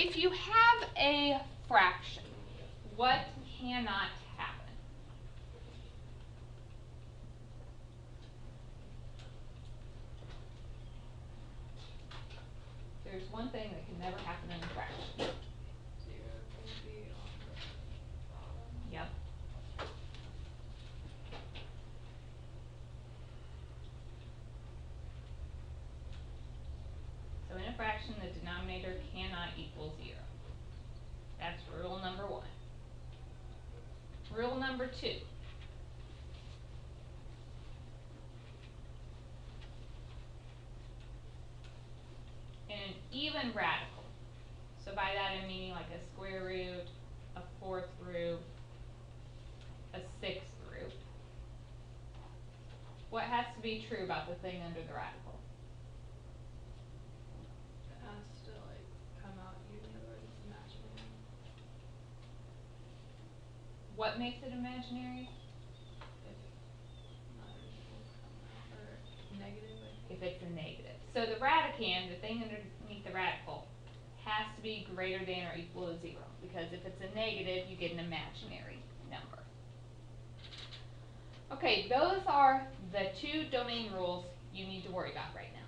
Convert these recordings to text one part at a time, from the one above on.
If you have a fraction, what cannot happen? There's one thing that can never happen in a fraction. 0 can be on the bottom. Yep. So in a fraction, the denominator cannot equal 0. That's rule number 1. Rule number 2. In an even radical, so by that I'm meaning like a square root, a fourth root, a sixth root, what has to be true about the thing under the radical? It has to like come out even or it's imaginary. What makes it imaginary? If neither will come out or negative, I think. If it's a negative. So the radicand, the thing underneath the radical, has to be greater than or equal to 0, because if it's a negative, you get an imaginary number. Okay, those are the 2 domain rules you need to worry about right now.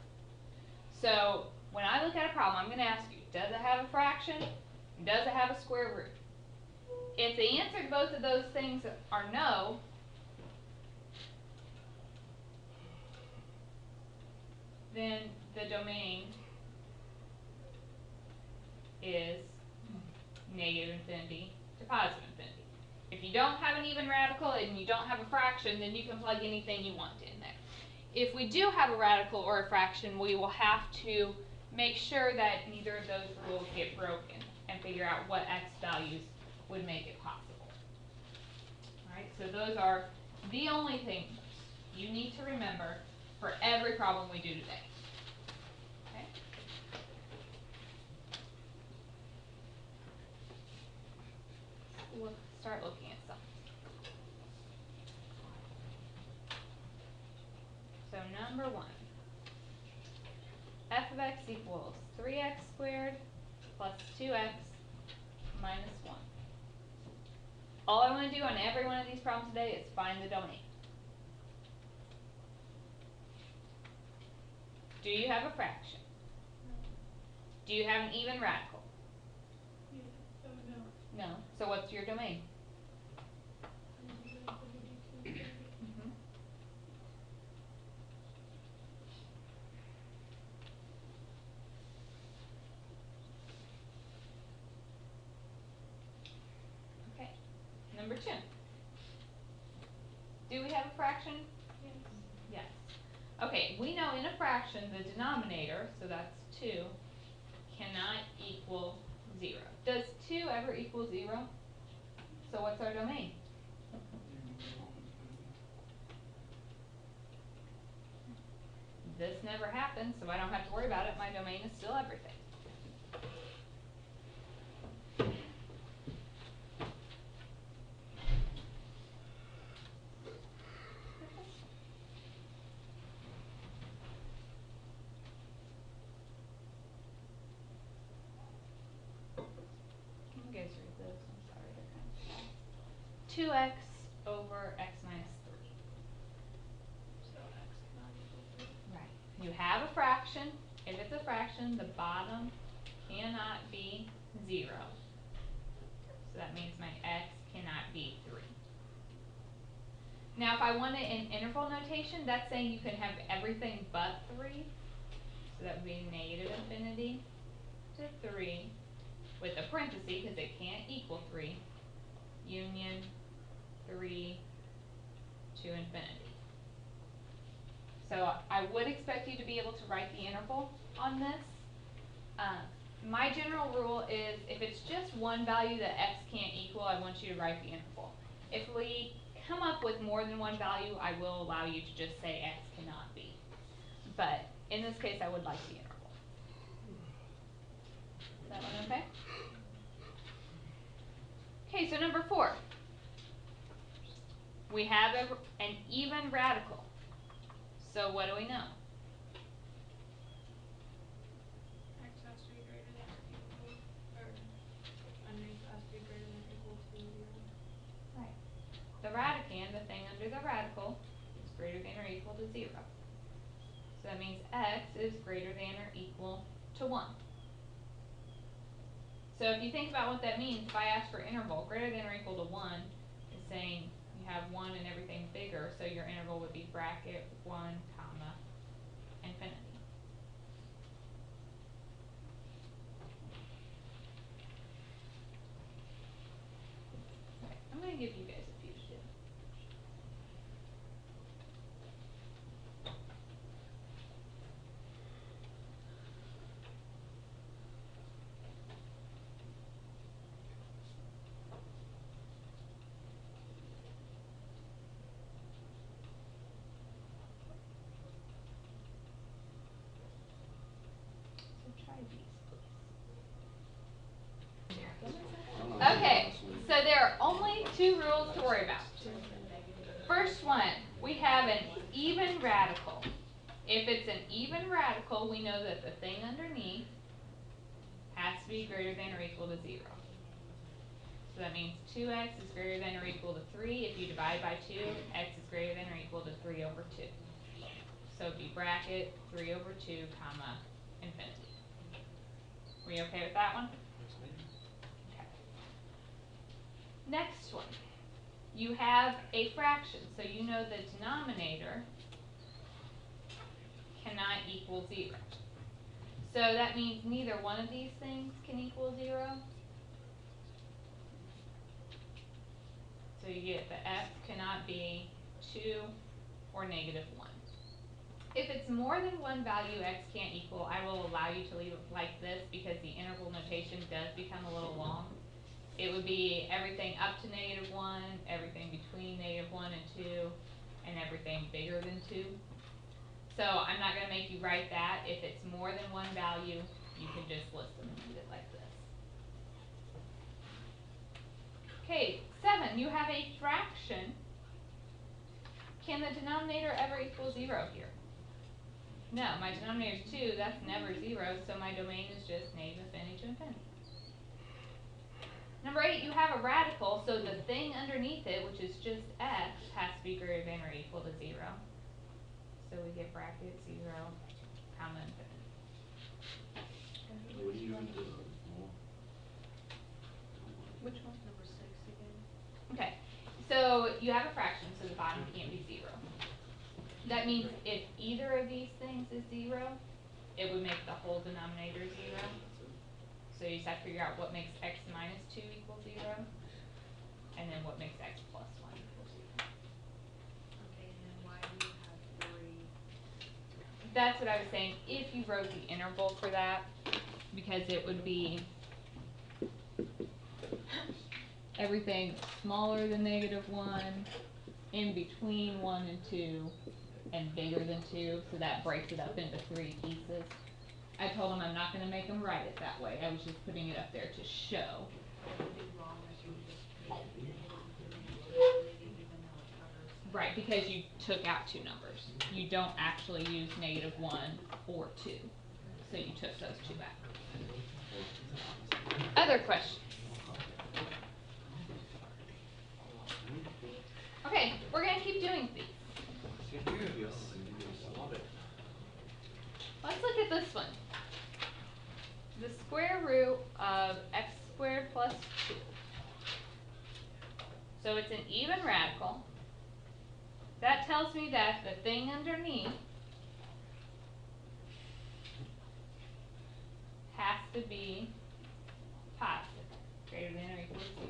So when I look at a problem, I'm going to ask you, does it have a fraction? Does it have a square root? If the answer to both of those things are no, then the domain is negative infinity to positive infinity. If you don't have an even radical and you don't have a fraction, then you can plug anything you want in there. If we do have a radical or a fraction, we will have to make sure that neither of those rules get broken and figure out what x values would make it possible. Alright, so those are the only things you need to remember for every problem we do today. Okay? We'll start looking at some. So number 1, f of x equals 3x squared plus 2x minus 1. All I want to do on every one of these problems today is find the domain. Do you have a fraction? No. Do you have an even radical? Yeah. Oh no. No. So what's your domain? Okay. Number 2. Do we have a fraction? Yes. Yes. Okay, we know in a fraction the denominator, so that's 2, cannot equal 0. Does 2 ever equal 0? So what's our domain? This never happens, so I don't have to worry about it. My domain is still everything. Let me go through this. I'm sorry, they're kind of 2x over x minus 3. So x cannot equal 3. Right. You have a fraction. If it's a fraction, the bottom cannot be 0. So that means my x cannot be 3. Now if I wanted an interval notation, that's saying you can have everything but 3. So that would be negative infinity to 3 with a parenthesis because it can't equal 3, union 3 to infinity. So I would expect you to be able to write the interval on this. My general rule is if it's just one value that x can't equal, I want you to write the interval. If we come up with more than one value, I will allow you to just say x cannot be. But in this case, I would like the interval. Is that one okay? Okay, so number 4. We have an even radical. So what do we know? X has to be greater than or equal, or means x is greater than or equal to 1. So if you think about what that means, if I ask for interval greater than or equal to 1, it's saying you have 1 and everything bigger, so your interval would be bracket 1, comma, infinity. Okay, I'm going to give you guys a few too. So try these, please. Okay, so there are only 2 rules to worry about. First one, we have an even radical. If it's an even radical, we know that the thing underneath has to be greater than or equal to 0. So that means 2x is greater than or equal to 3. If you divide by 2, x is greater than or equal to 3 over 2. So it'd be bracket 3 over 2, comma, infinity. Were you okay with that one? Okay. Next one. You have a fraction, so you know the denominator cannot equal 0. So that means neither one of these things can equal 0. So you get the x cannot be 2 or negative 1. If it's more than one value x can't equal, I will allow you to leave it like this because the interval notation does become a little long. It would be everything up to negative 1, everything between negative 1 and 2, and everything bigger than 2. So I'm not going to make you write that. If it's more than one value, you can just list them and leave it like this. Okay, 7, you have a fraction. Can the denominator ever equal 0 here? No, my denominator is 2, that's never 0, so my domain is just negative infinity to infinity. Number 8, you have a radical, so the thing underneath it, which is just x, has to be greater than or equal to 0. So we get bracket 0, comma, infinity. What do you do? Which one's number 6 again? Okay, so you have a fraction, so the bottom can't be 0. That means if either of these things is 0, it would make the whole denominator 0. So you just have to figure out what makes x minus 2 equal 0, and then what makes x plus 1 equal 0. Okay, and then why do you have 3? That's what I was saying, if you wrote the interval for that, because it would be everything smaller than negative 1, in between 1 and 2, and bigger than 2, so that breaks it up into 3 pieces. I told him I'm not going to make him write it that way. I was just putting it up there to show. It would be wrong if you just made it even though it covers. Right, because you took out 2 numbers. You don't actually use negative 1 or 2. So you took those 2 out. Other questions? Okay, we're going to keep doing these. Let's look at this one. The square root of x squared plus 2. So it's an even radical. That tells me that the thing underneath has to be positive, greater than or equal to 2.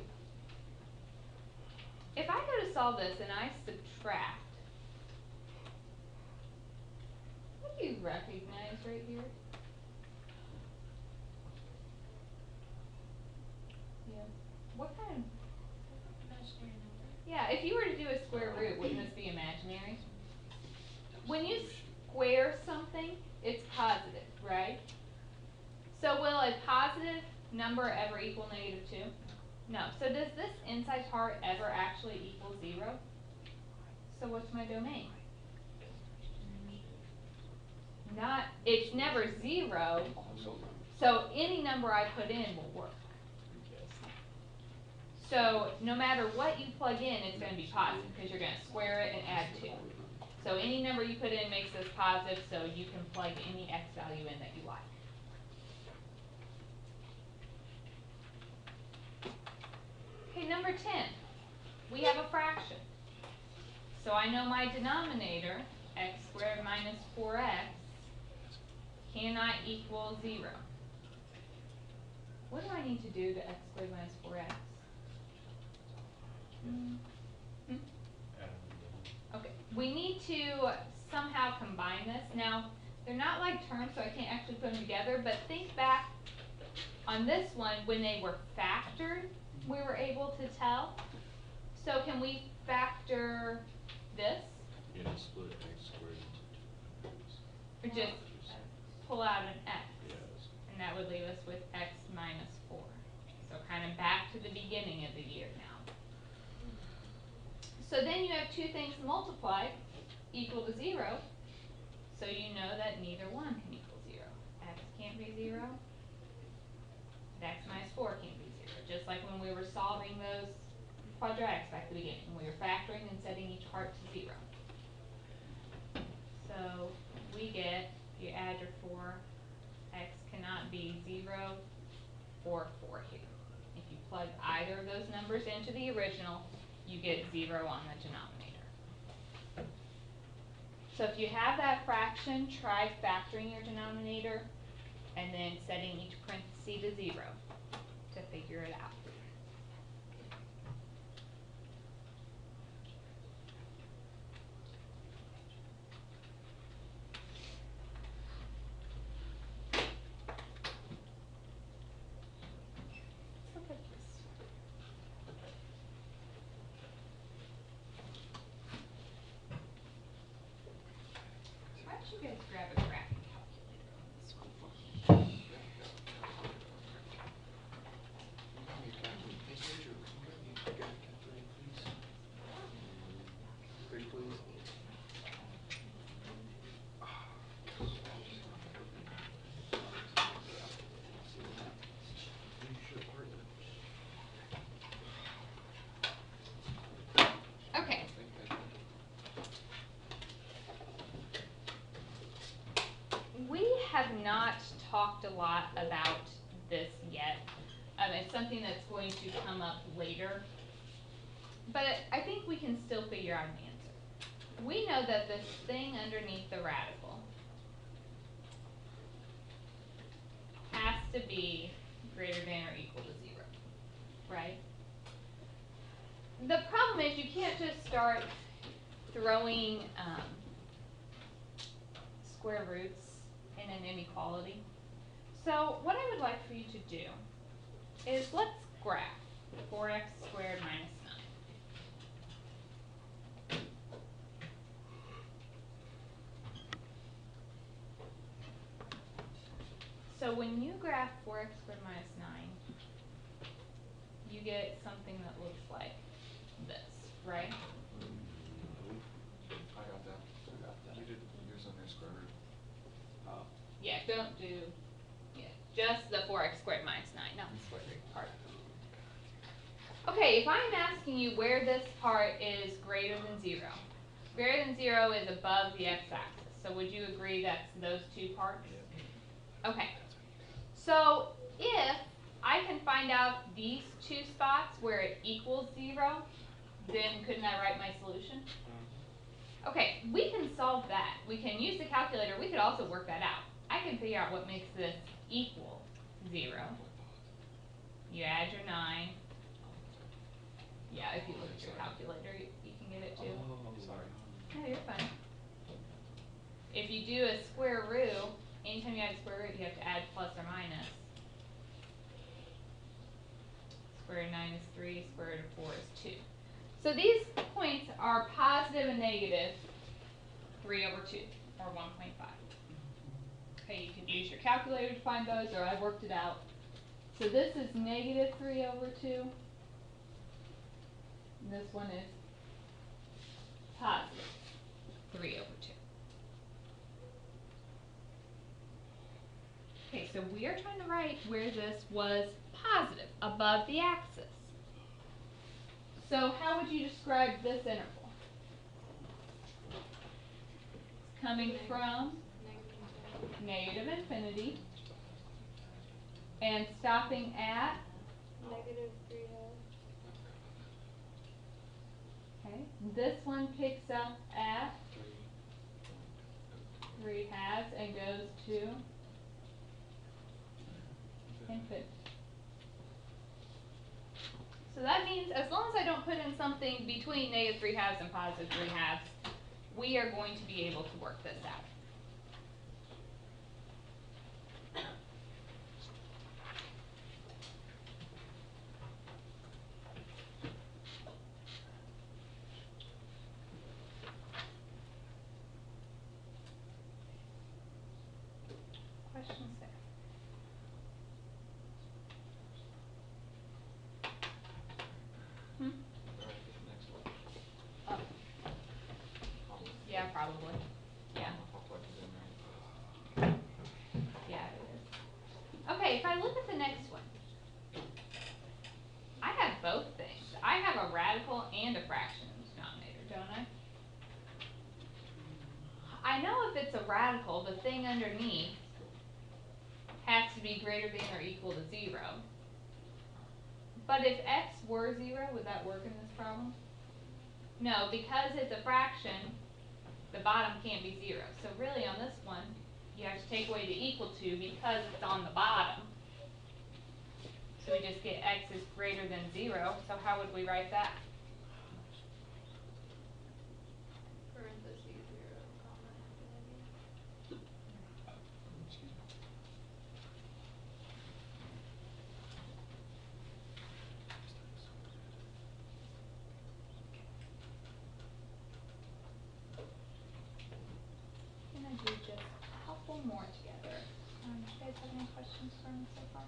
If I go to solve this and I subtract, what do you recognize right here? Yeah. What kind of? Imaginary number. Yeah, if you were to do a square root, wouldn't this be imaginary? When you square something, it's positive, right? So will a positive number ever equal negative 2? No. So does this inside part ever actually equal 0? So what's my domain? Not, it's never 0, so any number I put in will work. So no matter what you plug in, it's going to be positive because you're going to square it and add 2. So any number you put in makes this positive, so you can plug any x value in that you like. Okay, number 10. We have a fraction. So I know my denominator, x squared minus 4x, cannot equal 0. What do I need to do to x squared minus 4x? Okay, we need to somehow combine this. Now, they're not like terms, so I can't actually put them together, but think back on this one, when they were factored, we were able to tell. So can we factor this? Yeah, just split x squared into 2. Or just pull out an x? Yes. And that would leave us with x minus 4. So kind of back to the beginning of the year now. So then you have two things multiplied equal to 0. So you know that neither one can equal 0. X can't be 0. And x minus 4 can't be 0. Just like when we were solving those quadratics back at the beginning. We were factoring and setting each part to 0. So we get, if you add your 4, x cannot be 0 or 4 here. If you plug either of those numbers into the original, you get 0 on the denominator. So if you have that fraction, try factoring your denominator and then setting each parenthesis to 0 to figure it out. Look at this. Why don't you guys grab a graphing calculator on this one for me? Okay. We have not talked a lot about this yet. It's something that's going to come up later. But I think we can still figure out an answer. We know that this thing underneath the radical has to be greater than or equal to 0, right? The problem is you can't just start throwing square roots in an inequality. So what I would like for you to do is let's graph 4x squared minus 9. So when you graph 4x squared minus 9, you get something that looks like this, right? I got that. You did yours on your square root. Yeah, don't do, just the 4x squared minus 9, not the square root part. Okay, if I'm asking you where this part is greater than 0, greater than 0 is above the x-axis. So would you agree that's those two parts? Okay. So if I can find out these two spots where it equals 0, then couldn't I write my solution? Okay, we can solve that. We can use the calculator. We could also work that out. I can figure out what makes this equal 0. You add your 9. Yeah, if you look at your calculator, you can get it too. Sorry. No, you're fine. If you do a square root, anytime you add a square root, you have to add plus or minus. Square root of 9 is 3, square root of 4 is 2. So these points are positive and negative 3 over 2, or 1.5. Okay, you can use your calculator to find those, or I worked it out. So this is negative 3 over 2. And this one is positive 3 over 2. Okay, so we are trying to write where this was positive, above the axis. So how would you describe this interval? coming from negative infinity and stopping at, Negative 3/2. okay, this one picks up at 3/2 and goes to infinity. So that means as long as I don't put in something between negative 3/2 and positive 3/2, we are going to be able to work this out. Questions there? Hmm? Alright, next one. Oh, yeah, probably. Yeah. I'll plug it in there. Yeah, it is. Okay, if I look at the next one, I have both things. I have a radical and a fraction in the denominator, don't I? I know if it's a radical, the thing underneath has to be greater than or equal to 0. But if x were 0, would that work in this problem? No, because it's a fraction, the bottom can't be 0. So really on this one, you have to take away the equal to because it's on the bottom. So we just get x is greater than 0. So how would we write that? Parentheses 0, comma, infinity. Excuse me. I'm gonna do just a couple more together. Do you guys have any questions for me so far?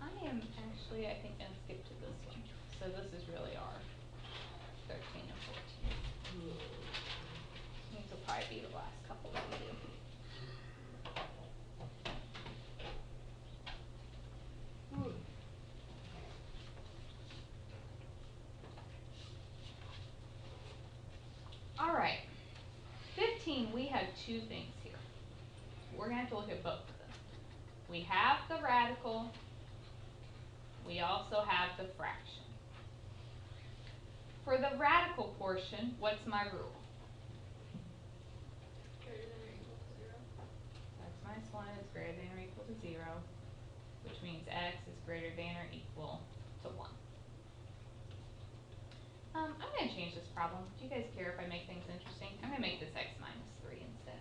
I am actually, I think, gonna skip to this one. So this is really our 13 and 14. These will probably be the last couple that we do. Alright, 15, we have two things here. We're going to have to look at both of them. We have the radical, we also have the fraction. For the radical portion, what's my rule? Greater than or equal to 0. X minus 1 is greater than or equal to 0, which means x is greater than or equal to 1. I'm going to change this problem. Do you guys care if I make things interesting? I'm going to make this x minus 3 instead.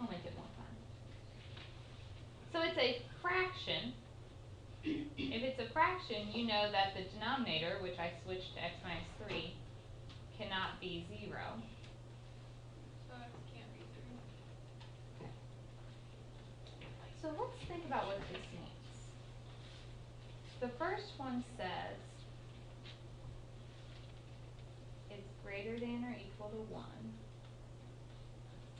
I'll make it more fun. So it's a fraction. If it's a fraction, you know that the denominator, which I switched to x minus 3, cannot be 0. So x can't be 3. So let's think about what this means. The first one says it's greater than or equal to 1.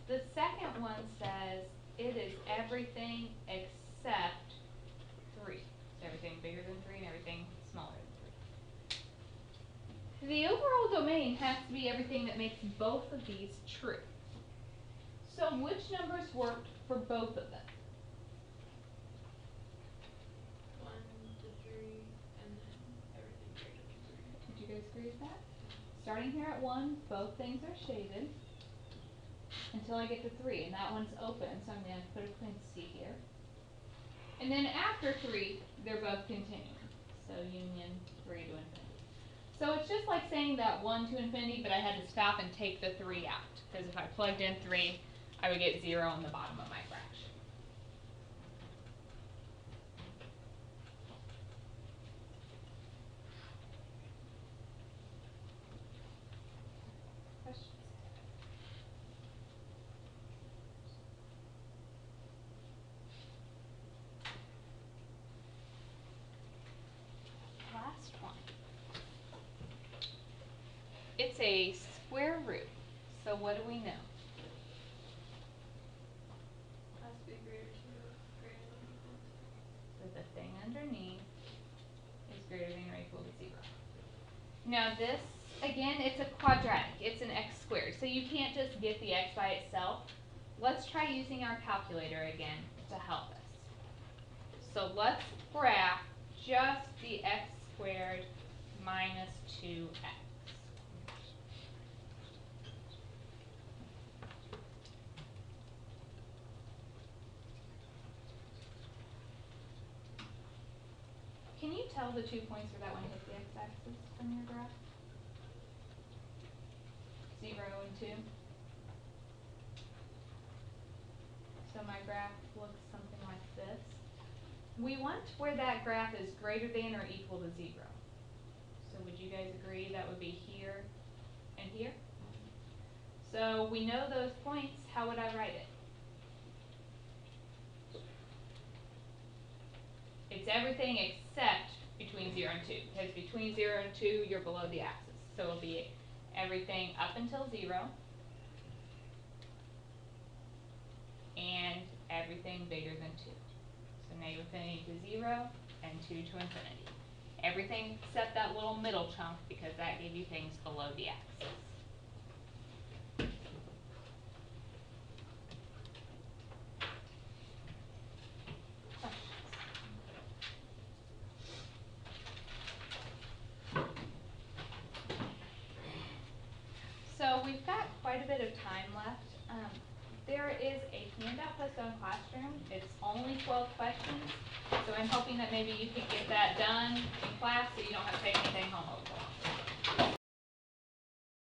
The second one says it is everything except 3. It's everything bigger than 3 and everything smaller than 3. The overall domain has to be everything that makes both of these true. So which numbers worked for both of them? 1 to 3, and then everything greater than 3. Did you guys agree with that? Starting here at 1, both things are shaded until I get to 3, and that one's open, so I'm going to put a parenthesis here. And then after 3, they're both continuing. So union 3 to infinity. So it's just like saying that 1 to infinity, but I had to stop and take the 3 out. Because if I plugged in 3, I would get 0 on the bottom of my fraction. Questions? Last one. It's a square root. So what do we know? Has to be greater than or equal to. So the thing underneath greater than or equal to 0. Now this, again, it's a quadratic, it's an x squared, so you can't just get the x by itself. Let's try using our calculator again to help us. So let's graph just the x squared minus 2x. Can you tell the 2 points where that one hit the x-axis from your graph? 0 and 2. So my graph looks something like this. We want where that graph is greater than or equal to 0. So would you guys agree that would be here and here? So we know those points. How would I write it? It's everything except between 0 and 2, because between 0 and 2 you're below the axis. So it'll be everything up until 0 and everything bigger than 2. So negative infinity to 0 and 2 to infinity. Everything except that little middle chunk, because that gave you things below the axis. So we've got quite a bit of time left. There is a handout posted on Classroom. It's only 12 questions, so I'm hoping that maybe you can get that done in class so you don't have to take anything home over.